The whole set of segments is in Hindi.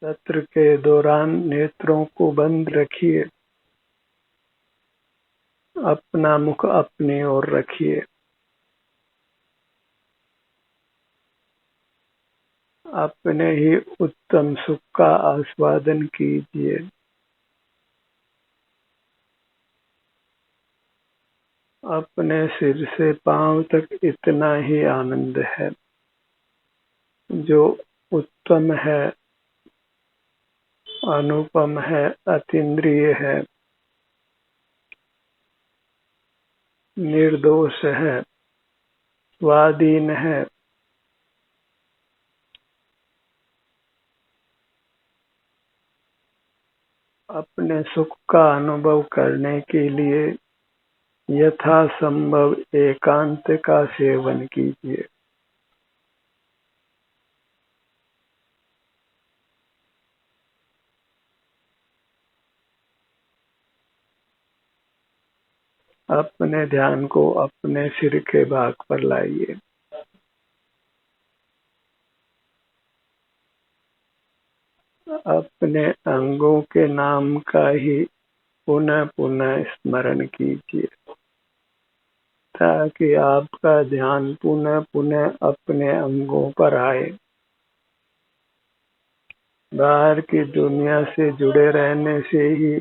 सत्र के दौरान नेत्रों को बंद रखिए, अपना मुख अपनी ओर रखिए। अपने ही उत्तम सुख का आस्वादन कीजिए। अपने सिर से पांव तक इतना ही आनंद है जो उत्तम है, अनुपम है, अतीन्द्रिय है, निर्दोष है, स्वाधीन है। अपने सुख का अनुभव करने के लिए यथासंभव एकांत का सेवन कीजिए। अपने ध्यान को अपने सिर के भाग पर लाइए। अपने अंगों के नाम का ही पुनः पुनः स्मरण कीजिए, ताकि आपका ध्यान पुनः पुनः अपने अंगों पर आए। बाहर की दुनिया से जुड़े रहने से ही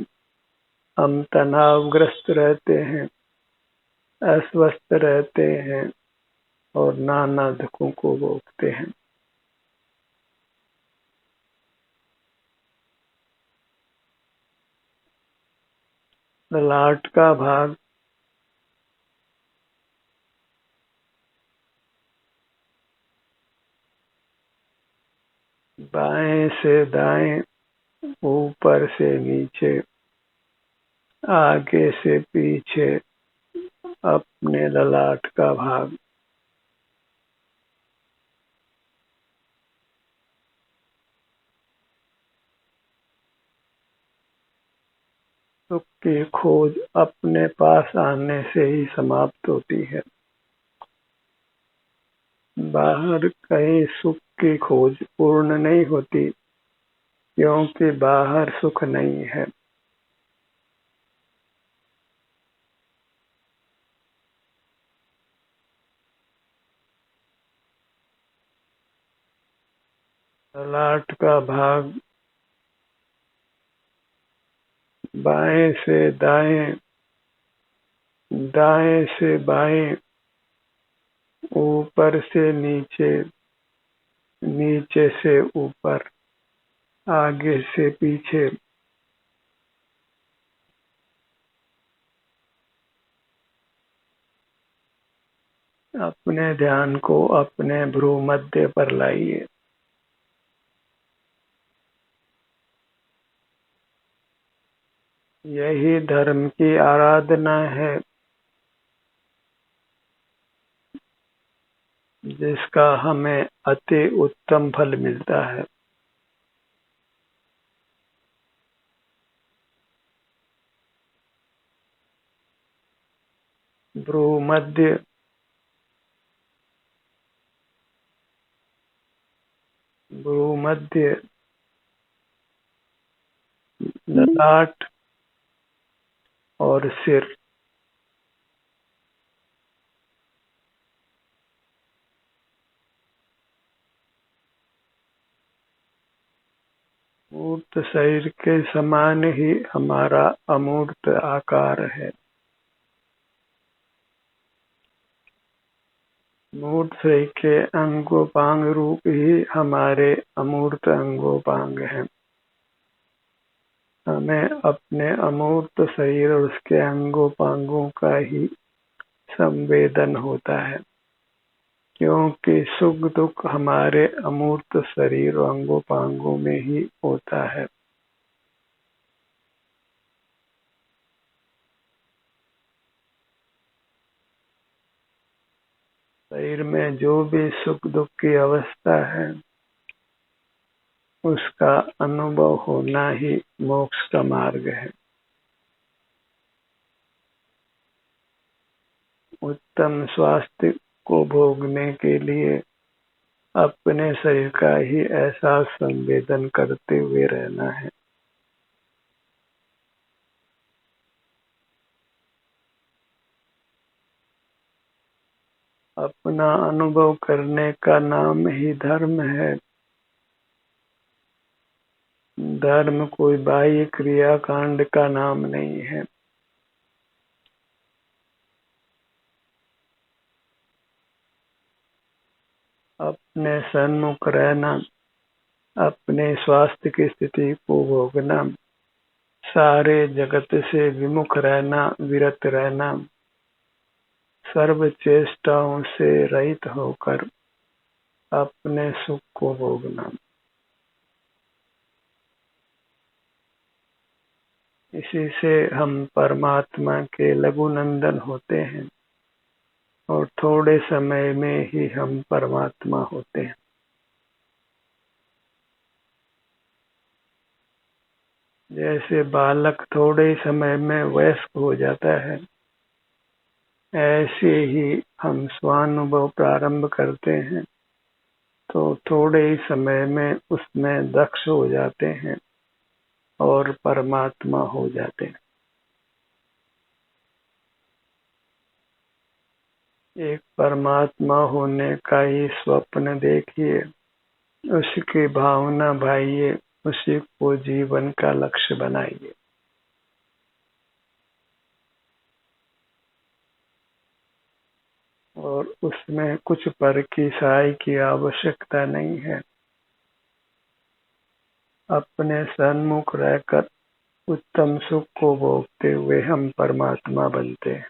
हम तनावग्रस्त रहते हैं, अस्वस्थ रहते हैं और नाना दुखों को भोगते हैं। ललाट का भाग बाएं से दाएं, ऊपर से नीचे, आगे से पीछे, अपने ललाट का भाग सुख की खोज अपने पास आने से ही समाप्त होती है। बाहर कहीं सुख की खोज पूर्ण नहीं होती, क्योंकि बाहर सुख नहीं है। ललाट का भाग बाएं से दाएं, दाएं से बाएं, ऊपर से नीचे, नीचे से ऊपर, आगे से पीछे। अपने ध्यान को अपने भ्रू मध्य पर लाइए। यही धर्म की आराधना है, जिसका हमें अति उत्तम फल मिलता है। भ्रू मध्य, भ्रू मध्य, ललाट और सिर। मूर्त शरीर के समान ही हमारा अमूर्त आकार है। मूर्त शरीर के अंगोपांग रूप ही हमारे अमूर्त अंगोपांग हैं। हमें अपने अमूर्त शरीर और उसके अंगोपांगों का ही संवेदन होता है, क्योंकि सुख दुख हमारे अमूर्त शरीर और अंगोपांगों में ही होता है। शरीर में जो भी सुख दुख की अवस्था है, उसका अनुभव होना ही मोक्ष का मार्ग है। उत्तम स्वास्थ्य को भोगने के लिए अपने शरीर का ही एहसास संवेदन करते हुए रहना है। अपना अनुभव करने का नाम ही धर्म है। धर्म कोई बाह्य क्रियाकांड का नाम नहीं है। अपने सन्मुख रहना, अपने स्वास्थ्य की स्थिति को भोगना, सारे जगत से विमुख रहना, विरत रहना, सर्व चेष्टाओं से रहित होकर अपने सुख को भोगना, इसी से हम परमात्मा के लघुनंदन होते हैं और थोड़े समय में ही हम परमात्मा होते हैं। जैसे बालक थोड़े समय में वयस्क हो जाता है, ऐसे ही हम स्वानुभव प्रारंभ करते हैं तो थोड़े ही समय में उसमें दक्ष हो जाते हैं और परमात्मा हो जाते हैं। एक परमात्मा होने का ही स्वप्न देखिए, उसकी भावना भाइये, उसी को जीवन का लक्ष्य बनाइए। और उसमें कुछ पर की सहाय की आवश्यकता नहीं है। अपने सन्मुख रहकर उत्तम सुख को भोगते हुए हम परमात्मा बनते हैं।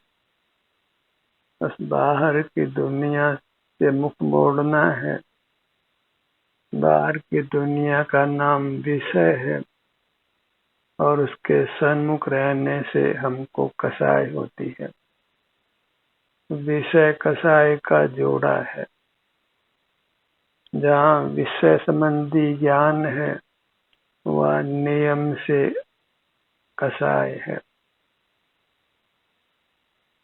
बस बाहर की दुनिया से मुख मोड़ना है। बाहर की दुनिया का नाम विषय है और उसके सन्मुख रहने से हमको कसाई होती है। विषय कसाय का जोड़ा है। जहाँ विषय संबंधी ज्ञान है वह नियम से कसाय है।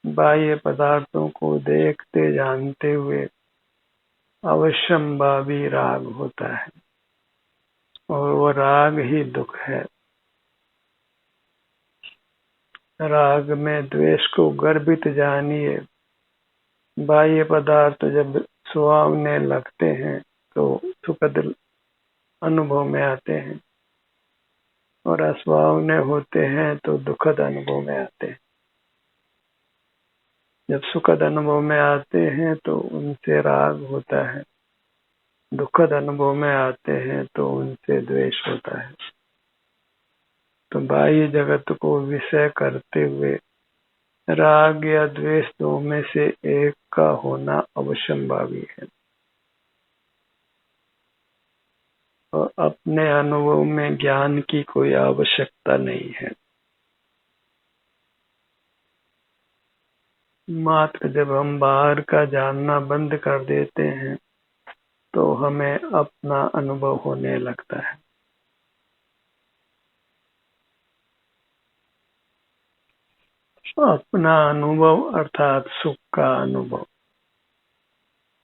बाह्य पदार्थों को देखते जानते हुए अवश्यंभावी राग होता है और वह राग ही दुख है। राग में द्वेष को गर्भित जानिए। बाह्य पदार्थ जब सुहावने लगते हैं तो सुखद अनुभव में आते हैं और असुहावने होते हैं तो दुखद अनुभव में आते हैं। जब सुखद अनुभव में आते हैं तो उनसे राग होता है, दुखद अनुभव में आते हैं तो उनसे द्वेष होता है। तो बाह्य जगत को विषय करते हुए राग या द्वेष दो में से एक का होना अवश्यंभावी है और अपने अनुभव में ज्ञान की कोई आवश्यकता नहीं है। मात्र जब हम बाहर का जानना बंद कर देते हैं तो हमें अपना अनुभव होने लगता है। अपना अनुभव अर्थात सुख का अनुभव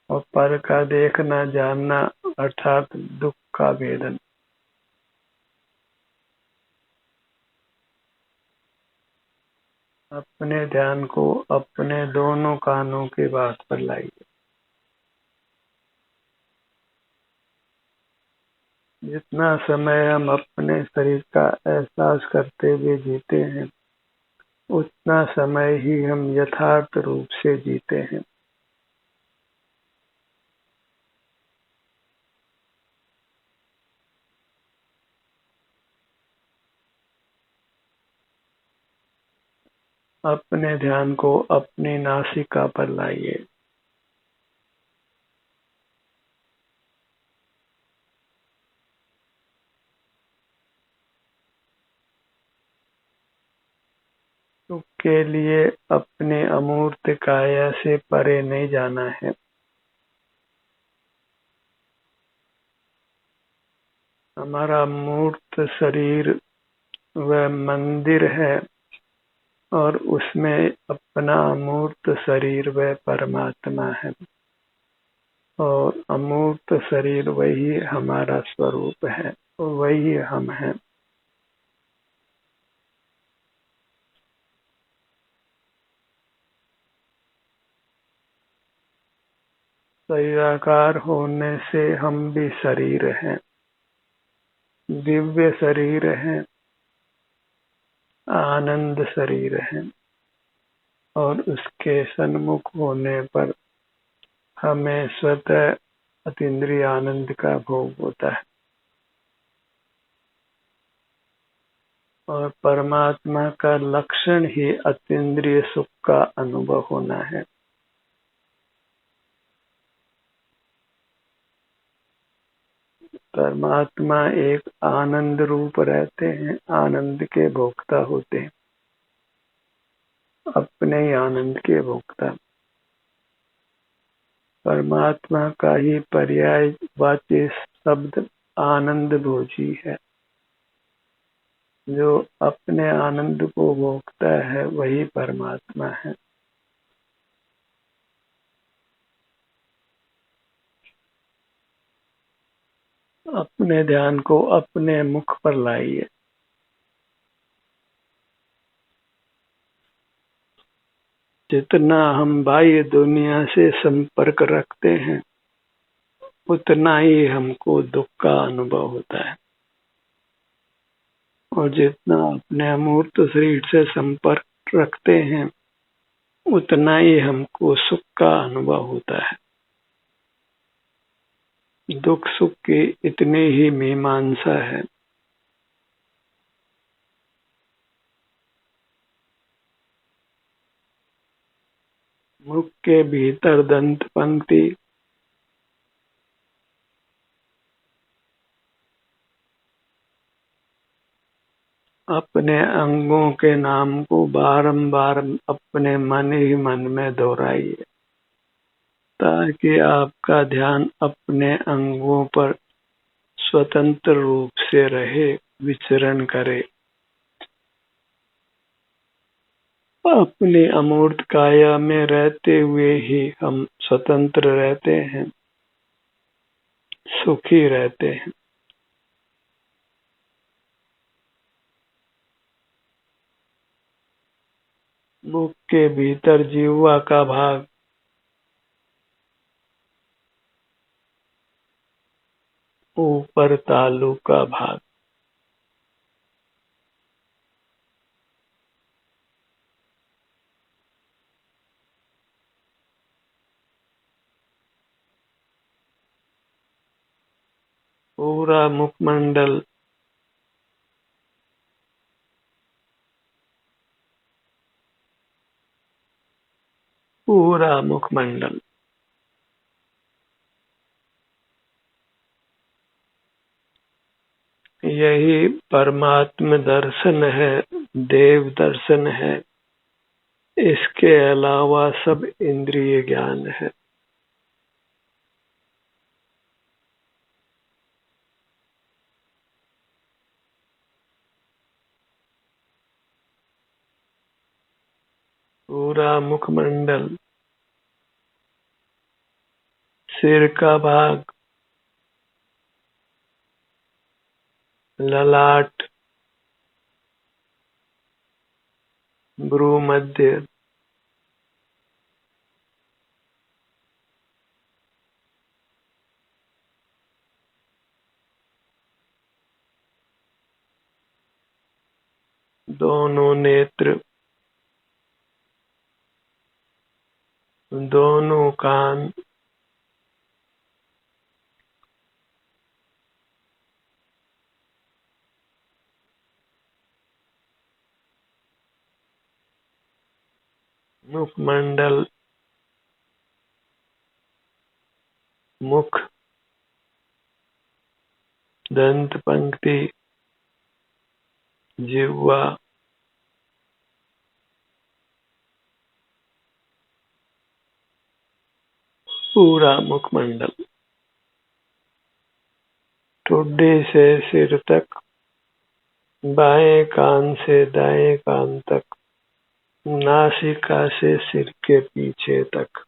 और पर का देखना जानना अर्थात दुख का वेदन। अपने ध्यान को अपने दोनों कानों की बात पर लाइए। जितना समय हम अपने शरीर का एहसास करते हुए जीते हैं उतना समय ही हम यथार्थ रूप से जीते हैं। अपने ध्यान को अपनी नासिका पर लाइए। सुख के लिए अपने अमूर्त काया से परे नहीं जाना है। हमारा मूर्त शरीर वह मंदिर है और उसमें अपना अमूर्त शरीर वह परमात्मा है। और अमूर्त शरीर वही हमारा स्वरूप है, वही हम हैं। शरीराकार होने से हम भी शरीर हैं, दिव्य शरीर हैं, आनंद शरीर हैं, और उसके सन्मुख होने पर हमें स्वतः अतीन्द्रिय आनंद का भोग होता है। और परमात्मा का लक्षण ही अतीन्द्रिय सुख का अनुभव होना है। परमात्मा एक आनंद रूप रहते हैं, आनंद के भोक्ता होते हैं, अपने ही आनंद के भोक्ता। परमात्मा का ही पर्यायवाची शब्द आनंद भोजी है। जो अपने आनंद को भोगता है वही परमात्मा है। अपने ध्यान को अपने मुख पर लाइए। जितना हम बाह्य दुनिया से संपर्क रखते हैं उतना ही हमको दुख का अनुभव होता है, और जितना अपने अमूर्त शरीर से संपर्क रखते हैं उतना ही हमको सुख का अनुभव होता है। दुख सुख की इतनी ही मीमांसा है। मुख के भीतर दंत पंक्ति, अपने अंगों के नाम को बारंबार अपने मन ही मन में दोहराइए, ताकि आपका ध्यान अपने अंगों पर स्वतंत्र रूप से रहे, विचरण करे। अपने अमूर्त काया में रहते हुए ही हम स्वतंत्र रहते हैं, सुखी रहते हैं। मुख के भीतर जिह्वा का भाग, ऊपर तालु का भाग, पूरा मुखमंडल, पूरा मुखमंडल। यही परमात्म दर्शन है, देव दर्शन है। इसके अलावा सब इंद्रिय ज्ञान है। पूरा मुखमंडल, सिर का भाग, ललाट, भ्रू मध्य, दोनों नेत्र, दोनों कान, मुखमंडल, मुख, दंत पंक्ति, जिह्वा, पूरा मुखमंडल, ठुड्डी से सिर तक, बाएं कान से दाएं कान तक, नासिका से सिर के पीछे तक।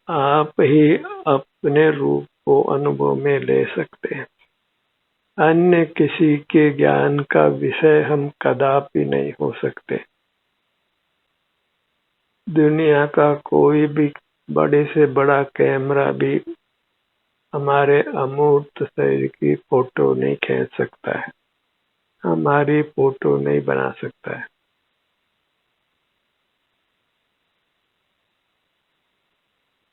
आप ही अपने रूप को अनुभव में ले सकते हैं। अन्य किसी के ज्ञान का विषय हम कदापि नहीं हो सकते। दुनिया का कोई भी बड़े से बड़ा कैमरा भी हमारे अमूर्त शरीर की फोटो नहीं खींच सकता है, हमारी फोटो नहीं बना सकता है।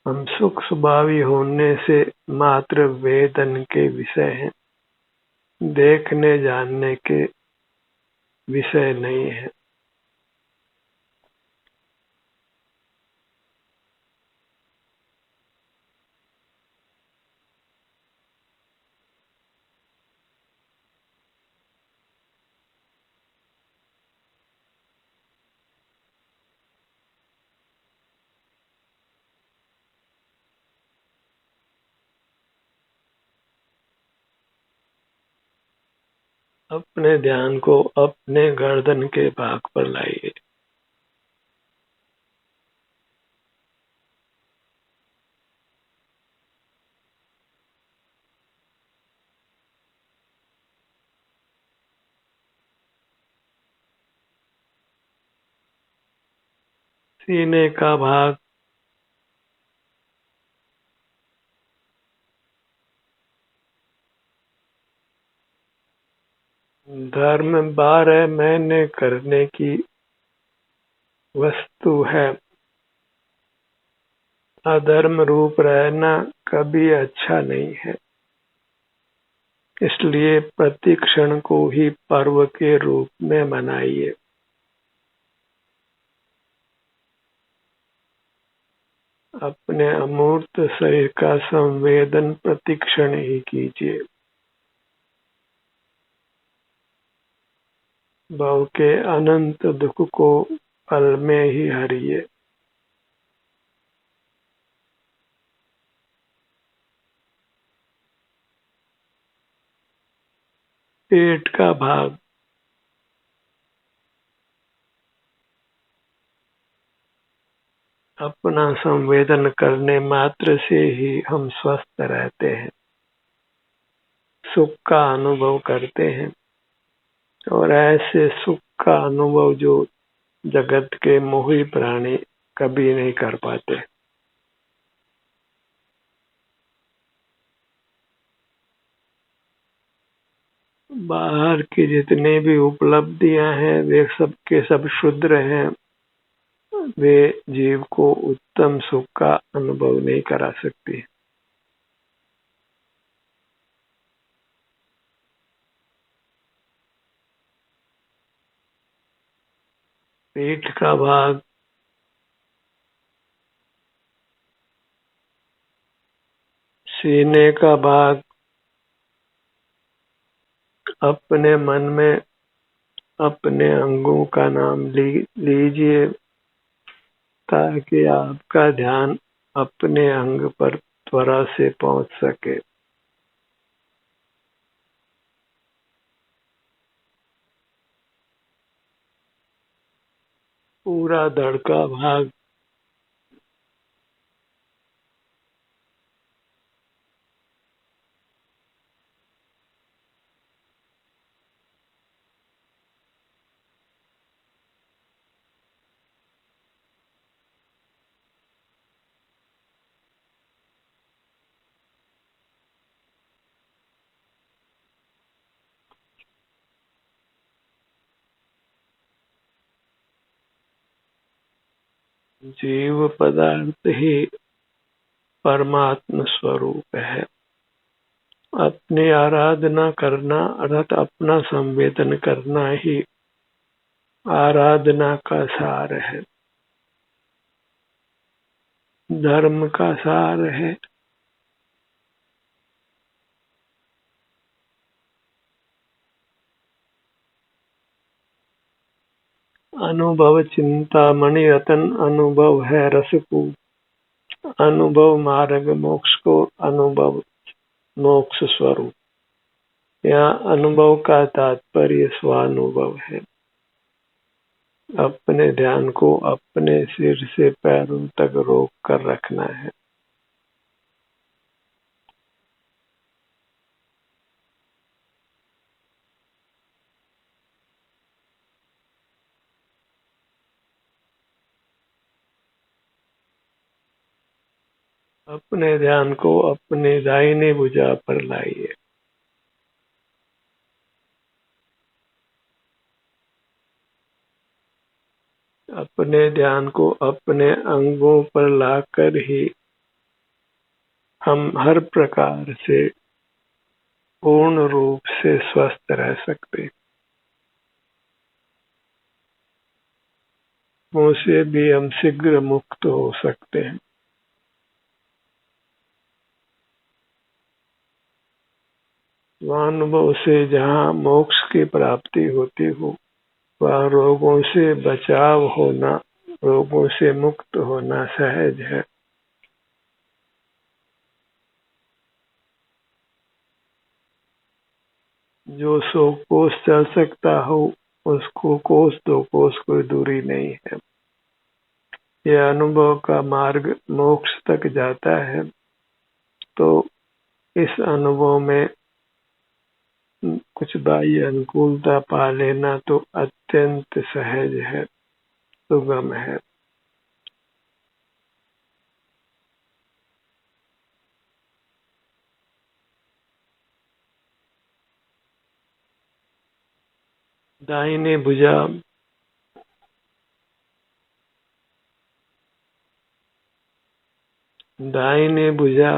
हम सुख स्वभावी होने से मात्र वेदन के विषय हैं, देखने जानने के विषय नहीं है। अपने ध्यान को अपने गर्दन के भाग पर लाइए। सीने का भाग धर्म 12 महीने करने की वस्तु है। अधर्म रूप रहना कभी अच्छा नहीं है, इसलिए प्रतिक्षण को ही पर्व के रूप में मनाइए। अपने अमूर्त शरीर का संवेदन प्रतिक्षण ही कीजिए। भव के अनंत दुख को पल में ही हरिए। पेट का भाग अपना संवेदन करने मात्र से ही हम स्वस्थ रहते हैं, सुख का अनुभव करते हैं, और ऐसे सुख का अनुभव जो जगत के मोही प्राणी कभी नहीं कर पाते। बाहर की जितनी भी उपलब्धियां हैं वे सब के सब क्षुद्र हैं, वे जीव को उत्तम सुख का अनुभव नहीं करा सकती। पेट का भाग सीने का भाग अपने मन में अपने अंगों का नाम लीजिए, ताकि आपका ध्यान अपने अंग पर त्वरा से पहुंच सके। पूरा धड़ का भाग जीव पदार्थ ही परमात्म स्वरूप है। अपनी आराधना करना अर्थात अपना संवेदन करना ही आराधना का सार है, धर्म का सार है। अनुभव चिंतामणि रतन अनुभव है रसकूट, अनुभव मार्ग मोक्ष को अनुभव मोक्ष स्वरूप। यहाँ अनुभव का तात्पर्य स्वानुभव है। अपने ध्यान को अपने सिर से पैरों तक रोक कर रखना है। अपने ध्यान को अपने दाहिने भुजा पर लाइए। अपने ध्यान को अपने अंगों पर लाकर ही हम हर प्रकार से पूर्ण रूप से स्वस्थ रह सकते हैं। उनसे भी हम शीघ्र मुक्त हो सकते हैं। अनुभव से जहाँ मोक्ष की प्राप्ति होती हो, वह रोगों से बचाव होना, रोगों से मुक्त होना सहज है। जो 100 कोस चल सकता हो, उसको कोस 2 कोस कोई दूरी नहीं है। यह अनुभव का मार्ग मोक्ष तक जाता है, तो इस अनुभव में कुछ बाह्य अनुकूलता पा लेना तो अत्यंत सहज है, सुगम है। दाहिने भुजा दाहिने भुजा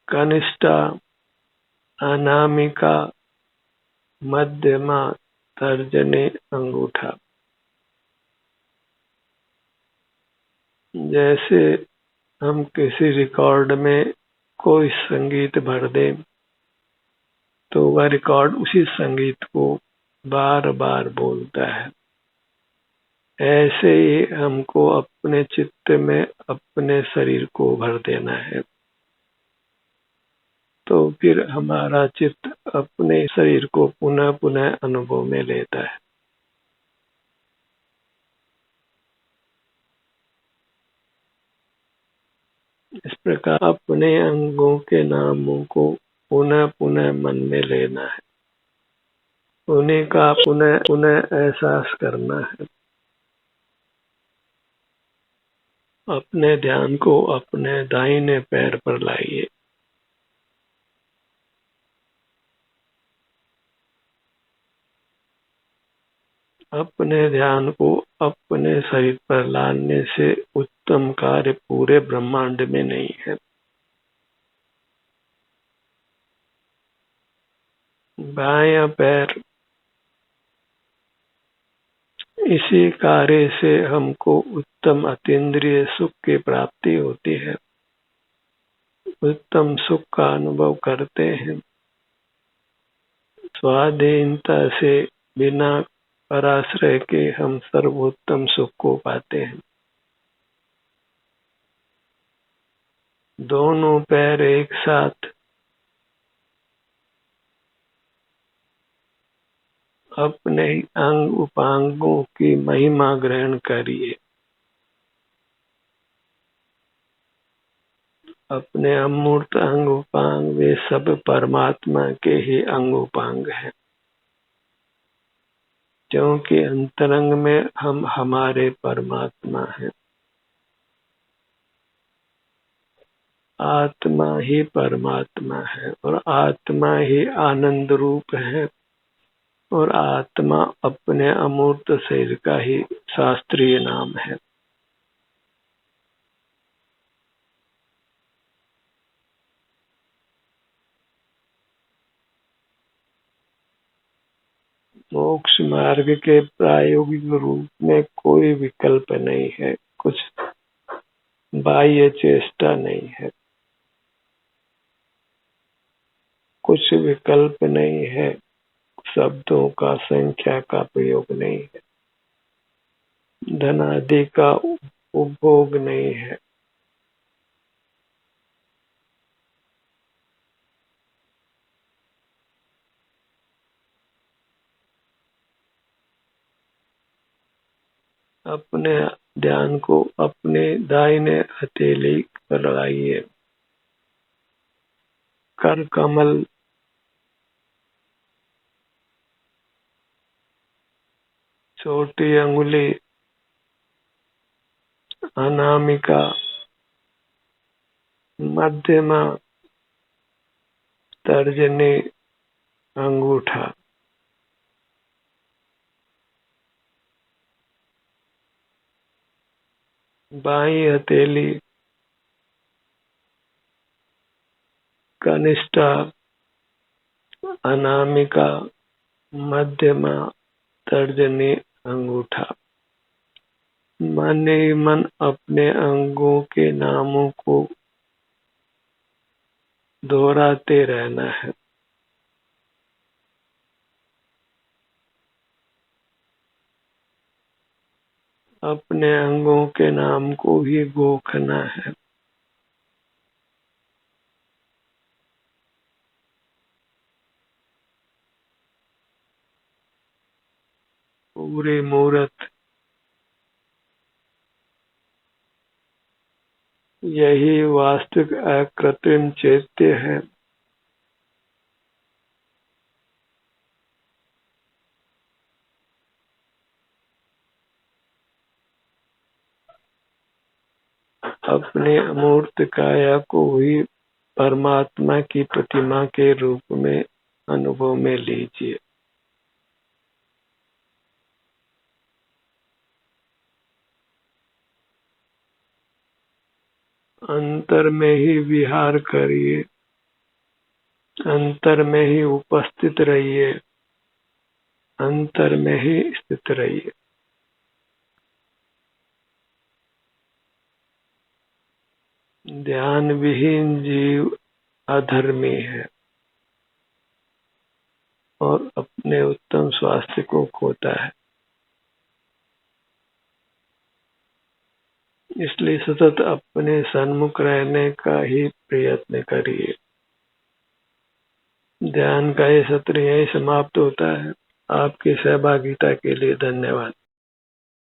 कनिष्ठा, अनामिका, मध्यमा, तर्जनी, अंगूठा। जैसे हम किसी रिकॉर्ड में कोई संगीत भर दें, तो वह रिकॉर्ड उसी संगीत को बार बार बोलता है। ऐसे ही हमको अपने चित्त में अपने शरीर को भर देना है, तो फिर हमारा चित्त अपने शरीर को पुनः पुनः अनुभव में लेता है। इस प्रकार अपने अंगों के नामों को पुनः पुनः मन में लेना है, उन्हीं का पुनः पुनः एहसास करना है। अपने ध्यान को अपने दाहिने पैर पर लाइए। अपने ध्यान को अपने शरीर पर लाने से उत्तम कार्य पूरे ब्रह्मांड में नहीं है। बायां पैर, इसी कार्य से हमको उत्तम अतीन्द्रिय सुख की प्राप्ति होती है, उत्तम सुख का अनुभव करते हैं। स्वाधीनता से बिना पराश्रय के हम सर्वोत्तम सुख को पाते हैं। दोनों पैर एक साथ अपने अंग उपांगों की महिमा ग्रहण करिए। अपने अमूर्त अंग उपांग वे सब परमात्मा के ही अंग उपांग हैं, क्योंकि अंतरंग में हम हमारे परमात्मा हैं। आत्मा ही परमात्मा है और आत्मा ही आनंद रूप है, और आत्मा अपने अमूर्त शरीर का ही शास्त्रीय नाम है। मोक्ष मार्ग के प्रायोगिक रूप में कोई विकल्प नहीं है, कुछ बाह्य चेष्टा नहीं है, कुछ विकल्प नहीं है, शब्दों का संख्या का प्रयोग नहीं है, धन आदि का उपभोग नहीं है। अपने ध्यान को अपने दाहिने हथेली पर लगाइए। कर कमल, छोटी अंगुली, अनामिका, मध्यमा, तर्जनी, अंगूठा। बाईं हथेली, कनिष्ठा, अनामिका, मध्यमा, तर्जनी, अंगूठा। मन ही मन अपने अंगों के नामों को दोहराते रहना है। अपने अंगों के नाम को ही गोखना है। पूरी मूर्त, यही वास्तविक अकृत्रिम चैत्य है। अपने अमूर्त काया को ही परमात्मा की प्रतिमा के रूप में अनुभव में लीजिए। अंतर में ही विहार करिए, अंतर में ही उपस्थित रहिए, अंतर में ही स्थित रहिए। ध्यान विहीन जीव अधर्मी है और अपने उत्तम स्वास्थ्य को खोता है। इसलिए सतत अपने सन्मुख रहने का ही प्रयत्न करिए। ध्यान का ये सत्र यही समाप्त होता है। आपकी सहभागिता के लिए धन्यवाद।